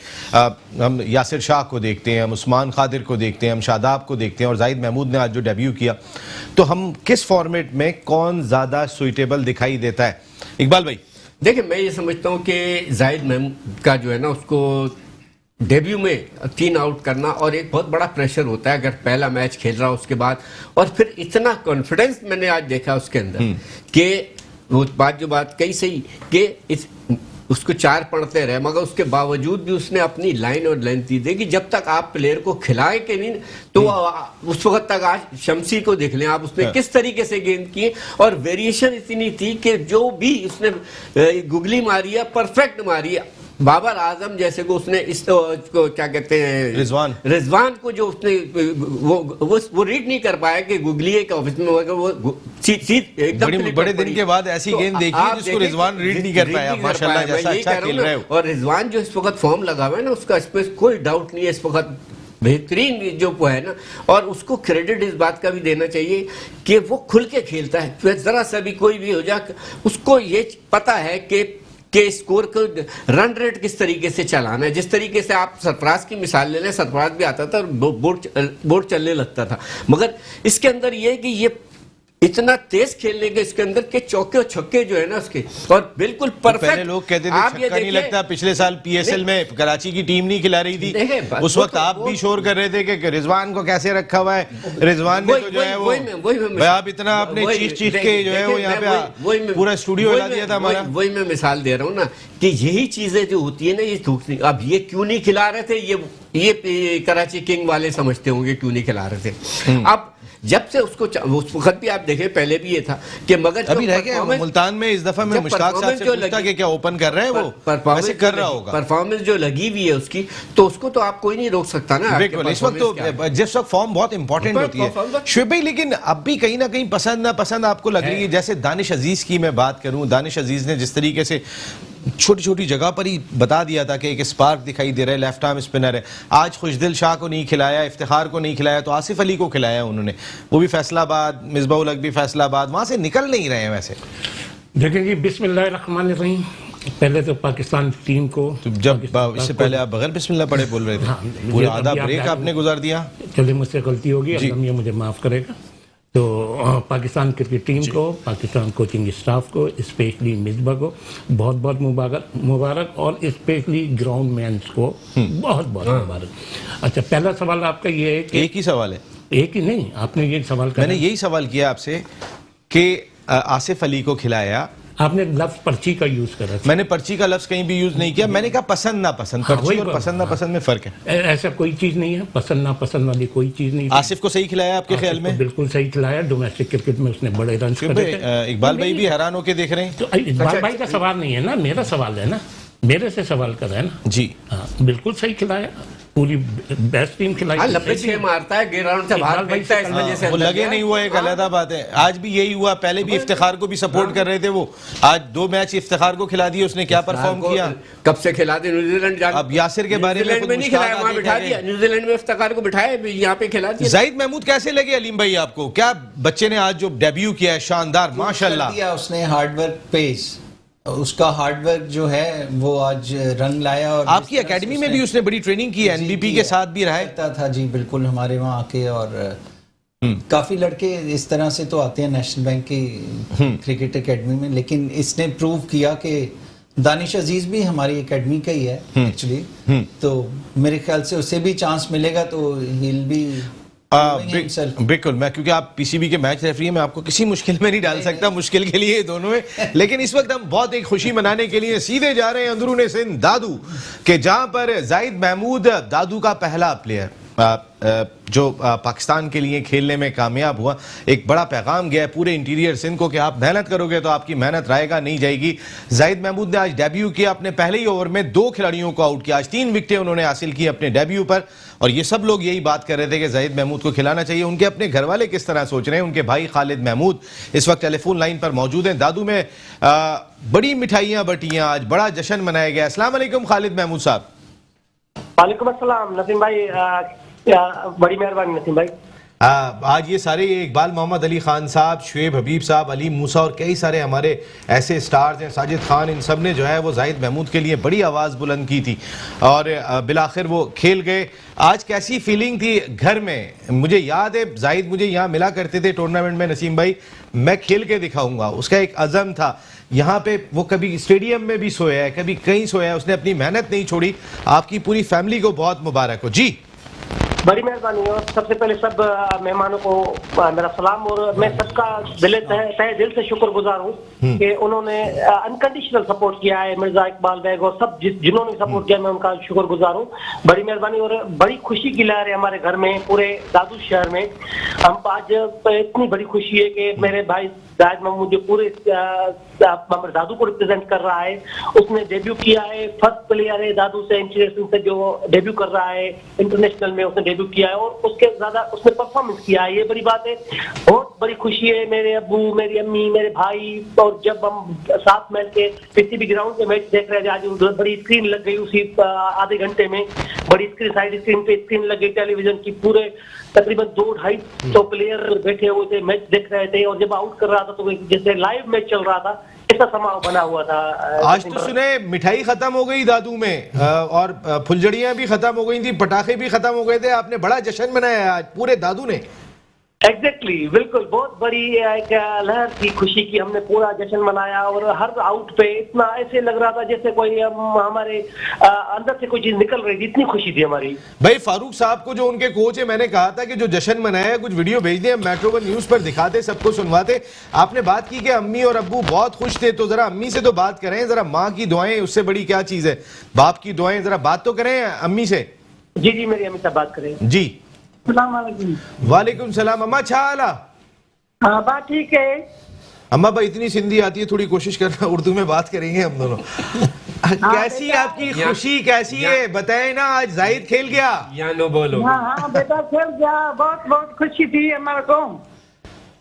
हम यासिर शाह को देखते हैं, हम उस्मान कादिर को देखते हैं, हम शादाब को देखते हैं और जाहिद महमूद ने आज जो डेब्यू किया, तो हम किस फॉर्मेट में कौन ज़्यादा सुइटेबल दिखाई देता है? इकबाल भाई देखिए, मैं ये समझता हूँ कि जाहिद महमूद का जो है ना, उसको डेब्यू में 3 आउट करना और एक बहुत बड़ा प्रेशर होता है अगर पहला मैच खेल रहा उसके बाद, और फिर इतना कॉन्फिडेंस मैंने आज देखा उसके अंदर कि वो बात कही सही कि उसको 4 पढ़ते रहे, मगर उसके बावजूद भी उसने अपनी लाइन और लेंथ दी थी कि जब तक आप प्लेयर को खिलाए कि नहीं, तो उस वक्त तक आज शमसी को देख लें आप, उसने किस तरीके से गेंद की और वेरिएशन इतनी थी कि जो भी उसने गुगली मारी है, परफेक्ट मारी है। बाबर आजम जैसे को उसने को क्या कहते हैं, रिजवान को जो उसने वो रीड नहीं कर पाया कि गुगली एक ऑफिस में होगा, वो एकदम बड़े दिन के बाद ऐसी गेंद देखी जिसको रिजवान रीड नहीं कर पाया। माशाल्लाह, जैसा अच्छा खेल रहे हो। और रिजवान जो इस वक्त फॉर्म लगा हुआ है ना, उसका इसमें कोई डाउट नहीं है, इस वक्त बेहतरीन जो है ना, और उसको क्रेडिट इस बात का भी देना चाहिए कि वो खुल के खेलता है। जरा सा भी कोई भी हो जाए, उसको ये पता है कि स्कोर को रन रेट किस तरीके से चलाना है। जिस तरीके से आप सरफराज की मिसाल ले लें, सरफराज भी आता था और बोर्ड चलने लगता था, मगर इसके अंदर ये है कि ये इतना तेज खेलने के इसके अंदर के चौके और छक्के जो है ना उसके, और बिल्कुल परफेक्ट। पहले लोग कहते थे छक्का नहीं लगता, पिछले साल पीएसएल में कराची की टीम नहीं खिला रही थी, उस वक्त आप भी शोर कर रहे थे कि रिजवान को कैसे रखा हुआ है, रिजवान ने तो जो है वो आप इतना आपने चीख के जो है वो यहाँ पे पूरा स्टूडियो हिला दिया था हमारा। वही मैं मिसाल दे रहा हूँ ना कि यही चीजें जो होती है ना, ये थूकनी। अब ये क्यों नहीं खिला रहे थे, ये कराची किंग वाले समझते होंगे क्यों नहीं खिला रहे थे। अब जब से उसको उस वक्त भी आप देखें, पहले भी ये था कि मगर अभी रह गया मुल्तान में इस दफा मैं मुश्ताक साहब से पूछता कि क्या ओपन कर रहे हैं, वो वैसे कर रहा होगा। परफॉर्मेंस जो लगी हुई है उसकी, तो उसको तो आप कोई नहीं रोक सकता ना। बिल्कुल, इस वक्त तो जिस वक्त फॉर्म बहुत इंपॉर्टेंट होती है शुएब भाई, लेकिन अब भी कहीं ना कहीं पसंद ना पसंद आपको लग रही है। जैसे दानिश अजीज की मैं बात करूं, दानिश अजीज ने जिस तरीके से छोटी छोटी जगह पर ही बता दिया था कि एक स्पार्क दिखाई दे रहा है, लेफ्ट आर्म स्पिनर है। आज खुशदिल शाह को नहीं खिलाया, इफ्तिखार को नहीं खिलाया, तो आसिफ अली को खिलाया उन्होंने, वो भी फैसलाबाद, मिसबाउल हक भी फैसलाबाद, वहां से निकल नहीं रहे हैं वैसे। देखें जी, बिस्मिल्लाहिर्रहमानिर्रहीम, पहले तो पाकिस्तान टीम को, तो जब इससे पहले आप बगैर बिस्मिल्लाह पढ़े बोल रहे थे, पूरा आधा ब्रेक आपने गुजार दिया। चलिए, मुझसे गलती होगी, अल्लाह मुझे माफ करेगा। तो पाकिस्तान क्रिकेट टीम को, पाकिस्तान कोचिंग स्टाफ को, स्पेशली मिसबा को बहुत बहुत मुबारक, और स्पेशली ग्राउंड मैन्स को बहुत बहुत मुबारक। अच्छा, पहला सवाल आपका ये है कि एक ही सवाल है? एक ही नहीं, आपने ये सवाल किया, मैंने यही सवाल किया आपसे कि आसिफ अली को खिलाया, आपने लफ्ज पर्ची का यूज करा। मैंने पर्ची का लफ्ज कहीं भी यूज नहीं किया, मैंने कहा पसंद ना पसंद। पर्ची और पसंद ना पसंद में फर्क है, ऐसा कोई चीज नहीं है, पसंद ना पसंद वाली कोई चीज नहीं। आसिफ को सही खिलाया आपके ख्याल में? बिल्कुल सही खिलाया, डोमेस्टिक क्रिकेट में उसने बड़े रन करे थे। इकबाल भाई भी हैरान होके देख रहे हैं। तो इकबाल भाई का सवाल नहीं है ना, मेरा सवाल है ना, मेरे से सवाल कर रहा है ना जी। हाँ, बिल्कुल सही खिलाया, पूरी बेस्ट टीम खिलाई। लंबे छह मारता है, ग्राउंड से बाहर फेंकता है, इस वजह से वो लगे नहीं हुआ, एक अलग बात है। आज भी यही हुआ, पहले भी इफ्तिखार को भी सपोर्ट कर रहे थे वो, आज 2 मैच इफ्तिखार को खिला दिए, उसने क्या परफॉर्म किया। कब से खिला दे न्यूजीलैंड, अब यासिर के बारे में में नहीं खिलाया, वहां बिठा दिया, न्यूजीलैंड में इफ्तिखार को बिठाया, यहाँ पे खिला दिया। जाहिद महमूद कैसे लगे अलीम भाई आपको? क्या बच्चे ने आज जो डेब्यू किया है शानदार, माशाल्लाह। उसने हार्डवर्क पेस, उसका हार्डवर्क जो है वो आज रंग लाया। और आपकी एकेडमी में भी उसने बड़ी ट्रेनिंग की है, एनबीपी के साथ भी रहा है। था जी, बिल्कुल, हमारे वहाँ आके, और काफी लड़के इस तरह से तो आते हैं नेशनल बैंक की क्रिकेट एकेडमी में, लेकिन इसने प्रूव किया कि दानिश अजीज भी हमारी एकेडमी का ही है एक्चुअली, तो मेरे ख्याल से उसे भी चांस मिलेगा तो he'll be बिल्कुल। मैं, क्योंकि आप पीसीबी के मैच रेफरी हैं, मैं आपको किसी मुश्किल में नहीं डाल सकता, मुश्किल के लिए दोनों में। लेकिन इस वक्त हम बहुत एक खुशी मनाने के लिए सीधे जा रहे हैं अंदरूने सिंध दादू के, जहां पर जाहिद महमूद दादू का पहला प्लेयर जो पाकिस्तान के लिए खेलने में कामयाब हुआ। एक बड़ा पैगाम गया है पूरे इंटीरियर सिंध को कि आप मेहनत करोगे तो आपकी मेहनत रायगा नहीं जाएगी। जाहिद महमूद ने आज डेब्यू किया, अपने पहले ही ओवर में 2 खिलाड़ियों को आउट किया। आज 3 विकेटें उन्होंने हासिल की अपने डेब्यू पर, और ये सब लोग यही बात कर रहे थे कि जाहिद महमूद को खिलाना चाहिए। उनके अपने घर वाले किस तरह सोच रहे हैं? उनके भाई खालिद महमूद इस वक्त टेलीफोन लाइन पर मौजूद हैं। दादू में बड़ी मिठाइयाँ बटियाँ, आज बड़ा जश्न मनाया गया। अस्सलाम वालेकुम खालिद महमूद साहब। वालेकुम अस्सलाम नसीम भाई, बड़ी मेहरबानी नसीम भाई। आज ये सारे इकबाल मोहम्मद अली खान साहब, शुएब हबीब साहब, अली मूसा और कई सारे हमारे ऐसे स्टार्स हैं, साजिद खान, इन सब ने जो है वो जाहिद महमूद के लिए बड़ी आवाज़ बुलंद की थी और बिलाखिर वो खेल गए। आज कैसी फीलिंग थी घर में? मुझे याद है जाहिद मुझे यहाँ मिला करते थे टूर्नामेंट में, नसीम भाई मैं खेल के दिखाऊंगा, उसका एक अज़म था। यहाँ पे वो कभी स्टेडियम में भी सोया है, कभी कहीं सोया है, उसने अपनी मेहनत नहीं छोड़ी। आपकी पूरी फैमिली को बहुत मुबारक हो जी। बड़ी मेहरबानी। और सबसे पहले सब मेहमानों को मेरा सलाम, और मैं सबका तहे दिल से शुक्रगुजार हूँ कि उन्होंने अनकंडीशनल सपोर्ट किया है। मिर्जा इकबाल बैग और सब जिन्होंने सपोर्ट किया, मैं उनका शुक्रगुजार हूँ। बड़ी मेहरबानी। और बड़ी खुशी की लहर है हमारे घर में, पूरे दादू शहर में। हम आज इतनी बड़ी खुशी है कि मेरे भाई जाहिद महमूद जो पूरे दादू को रिप्रेजेंट कर रहा है, उसने डेब्यू किया है, फर्स्ट प्लेयर है दादू से, इंटरनेशनल से जो डेब्यू कर रहा है, इंटरनेशनल में उसने डेब्यू किया है और उसके ज्यादा उसने परफॉर्मेंस किया है। ये बड़ी बात है, बहुत बड़ी खुशी है। मेरे अब्बू, मेरी अम्मी, मेरे भाई, और जब हम साथ मिल के किसी भी ग्राउंड पे मैच देख रहे थे, आज बड़ी स्क्रीन लग गई, उसी आधे घंटे में बड़ी स्क्रीन, साइड स्क्रीन पे स्क्रीन लग गई टेलीविजन की, पूरे तकरीबन 200-250 प्लेयर बैठे हुए थे, मैच देख रहे थे, और जब आउट कर रहा था तो जैसे लाइव मैच चल रहा था, ऐसा समारोह बना हुआ था। आज तो सुने मिठाई खत्म हो गई दादू में, और फुलझड़ियां भी खत्म हो गई थी, पटाखे भी खत्म हो गए थे, आपने बड़ा जश्न मनाया आज पूरे दादू ने। एग्जैक्टली बिल्कुल, बहुत बड़ी एक लहर थी खुशी की, हमने पूरा जश्न मनाया और हर आउट पे इतना ऐसे लग रहा था जैसे कोई हमारे अंदर से कोई चीज निकल रही थी, इतनी खुशी थी हमारी। भाई फारूक साहब को जो उनके कोच है, मैंने कहा था कि जो जश्न मनाया कुछ वीडियो भेज दिए, मेट्रो वन न्यूज पर दिखाते, सबको सुनवाते। आपने बात की कि अम्मी और अब्बू बहुत खुश थे, तो जरा अम्मी से तो बात करें, जरा माँ की दुआएं उससे बड़ी क्या चीज है, बाप की दुआएं, जरा बात तो करें अम्मी से। जी जी, मेरी अम्मी से बात करें। जी अस्सलाम वालेकुम सलाम। अम्मा छा आला? हाँ, बात ठीक है। अम्मा भाई इतनी सिंधी आती है, थोड़ी कोशिश करना उर्दू में बात करेंगे हम दोनों। कैसी बेटा। आपकी खुशी कैसी है, बताए ना, आज जाहिद खेल गया? या नो बोलो। हाँ हाँ बेटा, खेल गया, बहुत बहुत खुशी थी हमारे को।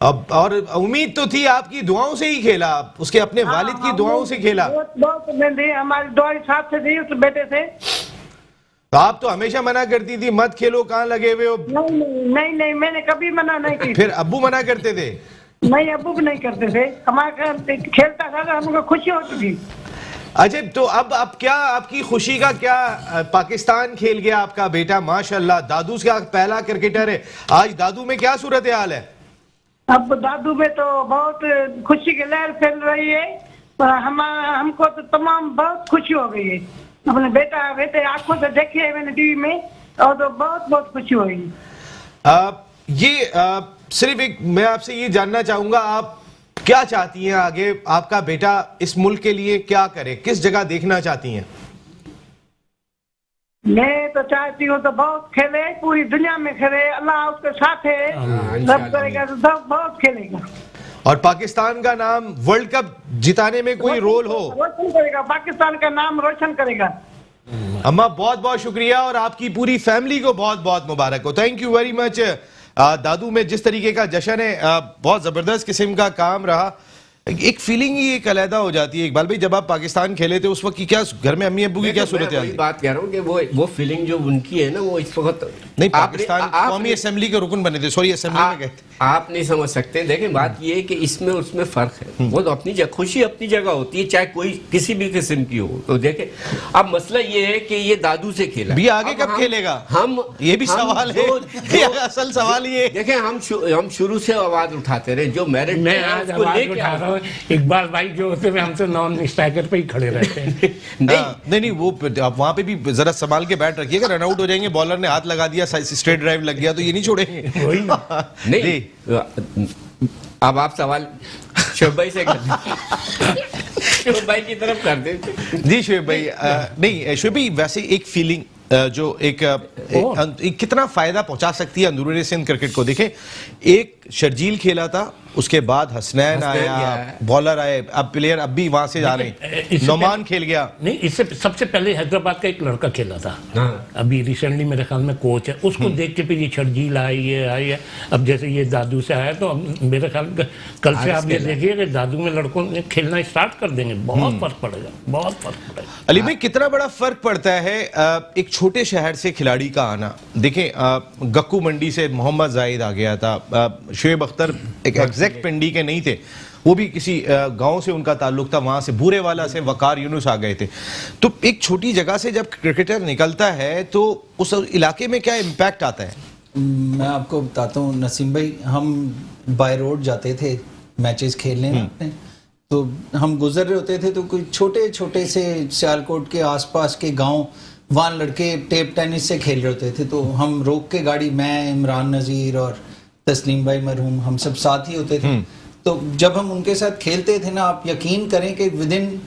अब और उम्मीद तो थी आपकी दुआओं से ही खेला, उसके अपने वालिद की दुआओं से खेला। बहुत बहुत उम्मीद थी, हमारी दुआ साथ से थी उस बेटे से। तो आप तो हमेशा मना करती थी मत खेलो, कहाँ लगे हुए हो। नहीं, मैंने कभी मना नहीं की। फिर अब्बू मना करते थे? नहीं, अब्बू भी नहीं करते थे, हमारे खेलता था तो हमको खुशी होती थी। अच्छा, तो अब क्या आपकी खुशी का क्या, पाकिस्तान खेल गया आपका बेटा माशाल्लाह, दादू का पहला क्रिकेटर है, आज दादू में क्या सूरत हाल है? अब दादू में तो बहुत खुशी की लहर फैल रही है, हमको तो तमाम बहुत खुशी हो गई है, अपने बेटे आंखों से देखे है मैंने टीवी में, और तो बहुत बहुत खुशी हुई। सिर्फ एक मैं आपसे ये जानना चाहूंगा, आप क्या चाहती हैं आगे, आपका बेटा इस मुल्क के लिए क्या करे, किस जगह देखना चाहती हैं? मैं तो चाहती हूँ तो बहुत खेले, पूरी दुनिया में खेले, अल्लाह उसके साथ है, सब करेगा तो सब बहुत खेलेगा, और पाकिस्तान का नाम वर्ल्ड कप जिताने में कोई रोल हो। रोशन करेगा, पाकिस्तान का नाम रोशन करेगा। अम्मा बहुत बहुत शुक्रिया, और आपकी पूरी फैमिली को बहुत बहुत मुबारक हो। Thank you very much. दादू में जिस तरीके का जश्न है, बहुत जबरदस्त किस्म का काम रहा, एक फीलिंग ही एक अलहदा हो जाती है। इकबाल भाई, जब आप पाकिस्तान खेले थे उस वक्त की क्या घर में अम्मी अब्बू की क्या सूरत है? बात कह रहा हूँ कि वो फीलिंग जो उनकी है ना, वो इस वक्त नहीं, पाकिस्तान कौमी असेंबली के रुकन बने थे, सॉरी असेंबली में गए थे। आप नहीं समझ सकते। देखें, बात ये है कि इसमें उसमें फर्क है, वो तो अपनी जगह, खुशी अपनी जगह होती है, चाहे कोई किसी भी किस्म की हो। तो देखें, अब मसला ये है कि ये दादू से खेला, भी आगे कब खेलेगा, हम ये भी सवाल है। असल सवाल ये देखें, हम शुरू से आवाज उठाते रहे, जो मेरिट मैं आज आवाज उठा रहा हूँ, इकबाल भाई जो होते हैं हमसे नॉन स्ट्राइकर पे ही खड़े रहते हैं। नहीं, वो आप वहां पे भी जरा संभाल के बैट रखिएगा, रन आउट हो जाएंगे, बॉलर ने हाथ लगा दिया, स्ट्रेट ड्राइव लग गया तो ये नहीं छोड़ेंगे। वही नहीं, अब आप सवाल शोएब भाई से कर शोएब भाई की तरफ कर दे। जी शोएब भाई, नहीं शोएब भाई, वैसे एक फीलिंग जो एक कितना फायदा पहुंचा सकती है अंदरूनी सिंध क्रिकेट को। देखें, एक शर्जील खेला था, उसके बाद हसनैन आया, बॉलर आए, अब प्लेयर अब भी वहां से जा रहे हैं, नोमान खेल गया। नहीं, इससे सबसे पहले हैदराबाद का एक लड़का खेला था, अभी रिसेंटली मेरे ख्याल में कोच है, उसको देख के फिर ये शर्जील आई है, अब जैसे ये दादू से आया, तो मेरे ख्याल में कल से आप ये देखिए कि दादू में लड़कों ने खेलना स्टार्ट कर देंगे, बहुत फर्क पड़ेगा, बहुत फर्क पड़ेगा। अली भाई, कितना बड़ा फर्क पड़ता है एक छोटे शहर से खिलाड़ी का आना। देखें, गक्कू मंडी से मोहम्मद जाहिद आ गया था, शुएब अख्तर एक एग्जैक्ट पिंडी के नहीं थे, वो भी किसी गांव से उनका ताल्लुक था, वहां से बूरेवाला से वकार यूनुस आ गए थे। तो एक छोटी जगह से जब क्रिकेटर निकलता है तो उस इलाके में क्या इम्पैक्ट आता है? मैं आपको बताता हूँ नसीम भाई, हम बाय रोड जाते थे मैचेस खेलने अपने, तो हम गुजर रहे होते थे तो कोई छोटे छोटे से सियालकोट के आसपास के गांव, वहाँ लड़के टेप टेनिस से खेल रहे होते थे, तो हम रोक के गाड़ी, मैं, इमरान नज़ीर और तस्लीम भाई मरहूम, हम सब साथ ही होते थे। तो जब हम उनके साथ खेलते थे ना, आप यकीन करें कि विदिन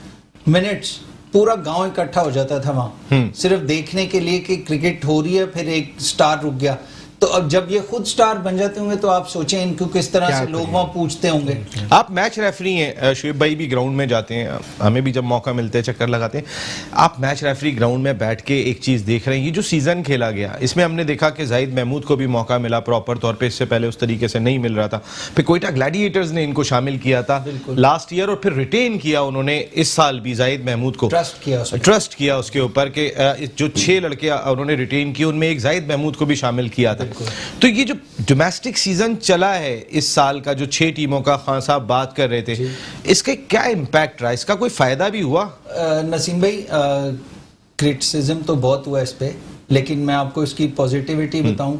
मिनट्स पूरा गांव इकट्ठा हो जाता था वहाँ, सिर्फ देखने के लिए कि क्रिकेट हो रही है, फिर एक स्टार रुक गया। तो अब जब ये खुद स्टार बन जाते होंगे तो आप सोचें इनको किस तरह से लोग वहाँ पूछते होंगे। आप मैच रेफरी हैं, शुएब भाई भी ग्राउंड में जाते हैं, हमें भी जब मौका मिलता है चक्कर लगाते हैं। आप मैच रेफरी ग्राउंड में बैठ के एक चीज़ देख रहे हैं, ये जो सीज़न खेला गया, इसमें हमने देखा कि जाहिद महमूद को भी मौका मिला प्रॉपर तौर पर, इससे पहले उस तरीके से नहीं मिल रहा था। फिर कोयटा ग्लैडिएटर्स ने इनको शामिल किया था लास्ट ईयर, और फिर रिटेन किया उन्होंने इस साल भी जाहिद महमूद को, ट्रस्ट किया उसके ऊपर कि जो 6 लड़के उन्होंने रिटेन किए, उनमें एक जाहिद महमूद को भी शामिल किया था। तो ये जो डोमेस्टिक सीजन चला है इस साल का, जो 6 टीमों का खान साहब बात कर रहे थे, इसका क्या इम्पैक्ट रहा, इसका कोई फायदा भी हुआ? नसीम भाई, क्रिटिसिज्म तो बहुत हुआ इस पे, लेकिन मैं आपको इसकी पॉजिटिविटी बताऊं,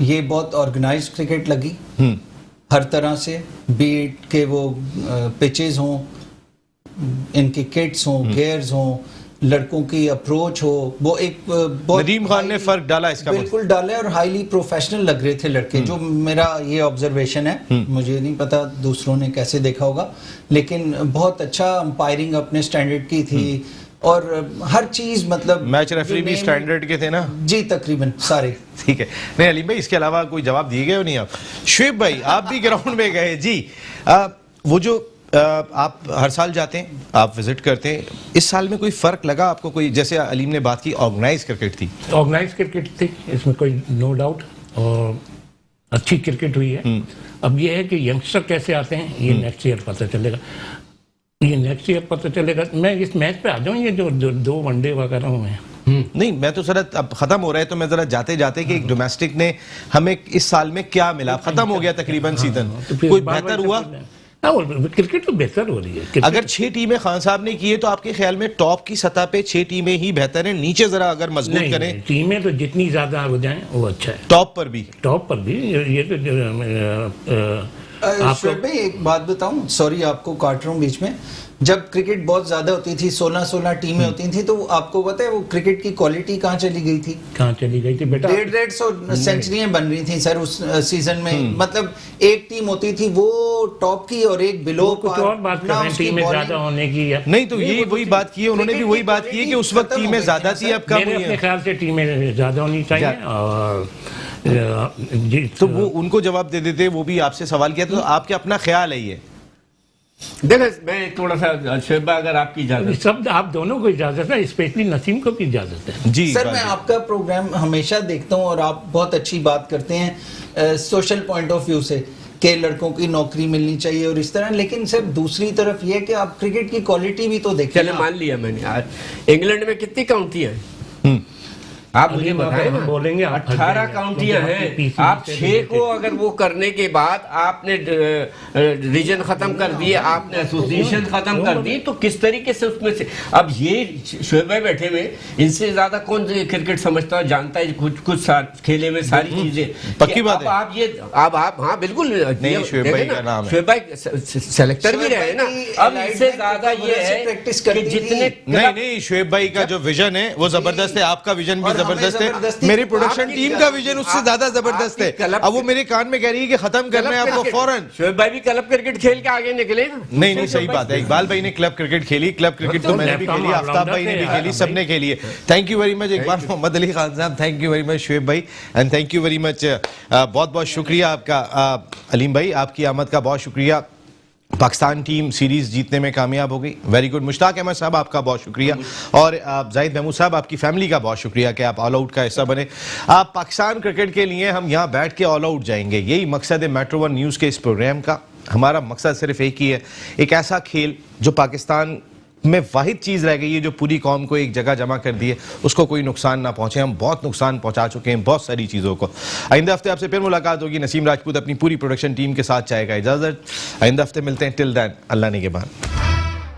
ये बहुत ऑर्गेनाइज क्रिकेट लगी हर तरह से, बीट के वो पिचेस हों, इनकी किट्स हों, गियर्स हों, लड़कों की अप्रोच हो, वो एक बहुत नदीम खान ने फर्क डाला इसका बिल्कुल डाला है और हाईली प्रोफेशनल लग रहे थे लड़के, जो मेरा ये ऑब्जर्वेशन है, मुझे नहीं पता दूसरों ने कैसे देखा होगा, लेकिन बहुत अच्छा अंपायरिंग अपने स्टैंडर्ड की थी और हर चीज मतलब मैच रेफरी भी स्टैंडर्ड के थे ना जी, तकरीबन सारे। ठीक है। नहीं अलीम भाई, इसके अलावा कोई जवाब दिए गए हो नहीं आप? शुएब भाई आप भी ग्राउंड में गए जी, वो जो आप हर साल जाते हैं, आप विजिट करते हैं, इस साल में कोई फर्क लगा आपको? कोई, जैसे अलीम ने बात की ऑर्गेनाइज क्रिकेट थी, ऑर्गेनाइज क्रिकेट थी, इसमें कोई नो डाउट, और अच्छी क्रिकेट हुई है। अब ये है कि यंगस्टर कैसे आते हैं ये नेक्स्ट ईयर पता चलेगा, ये नेक्स्ट ईयर पता चलेगा। मैं इस मैच पे आ जाऊँ, ये जो दो वनडे वगैरह हुए हैं, नहीं मैं तो सर अब खत्म हो रहा है तो मैं जरा जाते जाते कि एक डोमेस्टिक ने हमें इस साल में क्या मिला, खत्म हो गया तकरीबन सीजन, तो फिर कोई बार-बार बेहतर हुआ? हाँ, क्रिकेट तो बेहतर हो रही है। क्रिकेट- अगर 6 टीमें खान साहब ने की है तो आपके ख्याल में टॉप की सतह पे 6 टीमें ही बेहतर हैं, नीचे जरा अगर मजबूत नहीं, करें? नहीं, टीमें तो जितनी ज्यादा हो जाएं वो अच्छा है। टॉप पर भी टॉप पर भी ये तो आपको शुएब भाई एक बात बताऊं, सॉरी आपको काट रहा हूं बीच में, जब क्रिकेट बहुत ज्यादा होती थी, 16 टीमें होती थी, तो आपको पता है वो क्रिकेट की क्वालिटी कहाँ चली गई थी? कहाँ चली गई थी बेटा? 150 सेंचुरियां बन रही थी सर उस सीजन में, मतलब एक टीम होती थी वो टॉप की और एक बिलो कुछ और बात कर रहे हैं टीमें ज्यादा होने की या नहीं, तो यही वही बात की है उन्होंने भी, वही बात की है कि उस वक्त टीमें ज्यादा थी, अब कम मेरे हुई अपने हैं। ख्याल से टीमें ज्यादा होनी चाहिए। और जी, तो वो उनको जवाब दे देते, वो भी आपसे सवाल किया, तो आपके अपना ख्याल है ये? देखो मैं थोड़ा सा शुएब भाई, अगर आपकी इजाजत सब आप दोनों को इजाजत है, स्पेशली नसीम को भी इजाजत है। जी सर, मैं आपका प्रोग्राम हमेशा देखता हूं और आप बहुत अच्छी बात करते हैं सोशल पॉइंट ऑफ व्यू से कि लड़कों की नौकरी मिलनी चाहिए और इस तरह, लेकिन सर दूसरी तरफ ये है कि आप क्रिकेट की क्वालिटी भी तो देखिए चले ना। मान लिया मैंने, आज इंग्लैंड में कितनी काउंटियां हैं? आप मुझे अभी बताएं ना, बोलेंगे आप 18 काउंटियां हैं, आप 6 को अगर वो करने के बाद आपने रीजन खत्म कर दिए, आपने एसोसिएशन खत्म कर दी, तो किस तरीके से उसमें से अब ये शुएब भाई बैठे हुए, इनसे ज्यादा कौन क्रिकेट समझता है, जानता है कुछ खेले में सारी चीजें, पक्की बात है। आप ये अब आप हाँ बिल्कुल नहीं, शुएब भाई का नाम है। शुएब भाई सेलेक्टर भी रहे ना, अब इससे ज्यादा ये है प्रैक्टिस कि करती जितने नहीं, शुएब भाई का जो विजन है वो जबरदस्त है, आपका विजन भी और हमें जबरदस्त है, जबरदस्ती- मेरी प्रोडक्शन आपकी टीम का विजन उससे ज्यादा जबरदस्त है। अब वो मेरे कान में कह रही है कि खत्म करना है आपको फौरन। शुएब भाई भी क्लब क्रिकेट खेल के आगे निकले ना। नहीं नहीं, सही बात है, इकबाल भाई ने क्लब क्रिकेट खेली, क्लब क्रिकेट तो मैंने भी खेली, आफ्ताब भाई ने भी खेली, सबने खेली है। Thank you very much Iqbal Mohammad Ali Khan साहब, thank you very much Shoaib भाई, and thank you very much, बहुत बहुत शुक्रिया आपका अलीम भाई, आपकी आमद का बहुत शुक्रिया। पाकिस्तान टीम सीरीज जीतने में कामयाब हो गई, वेरी गुड। मुश्ताक अहमद साहब आपका बहुत शुक्रिया, और जाहिद महमूद साहब आपकी फैमिली का बहुत शुक्रिया कि आप ऑल आउट का हिस्सा बने। आप पाकिस्तान क्रिकेट के लिए हम यहाँ बैठ के ऑल आउट जाएंगे, यही मकसद है मेट्रो वन न्यूज़ के इस प्रोग्राम का। हमारा मकसद सिर्फ एक ही है, एक ऐसा खेल जो पाकिस्तान में वाहिद चीज़ रह गई है जो पूरी कौम को एक जगह जमा कर दी है, उसको कोई नुकसान ना पहुंचे। हम बहुत नुकसान पहुंचा चुके हैं बहुत सारी चीज़ों को। आइंदा हफ्ते आपसे फिर मुलाकात होगी, नसीम राजपूत अपनी पूरी प्रोडक्शन टीम के साथ चाहेगा इजाज़त। आइंदा हफ्ते मिलते हैं, टिल दैन अल्लाह ने के बाद।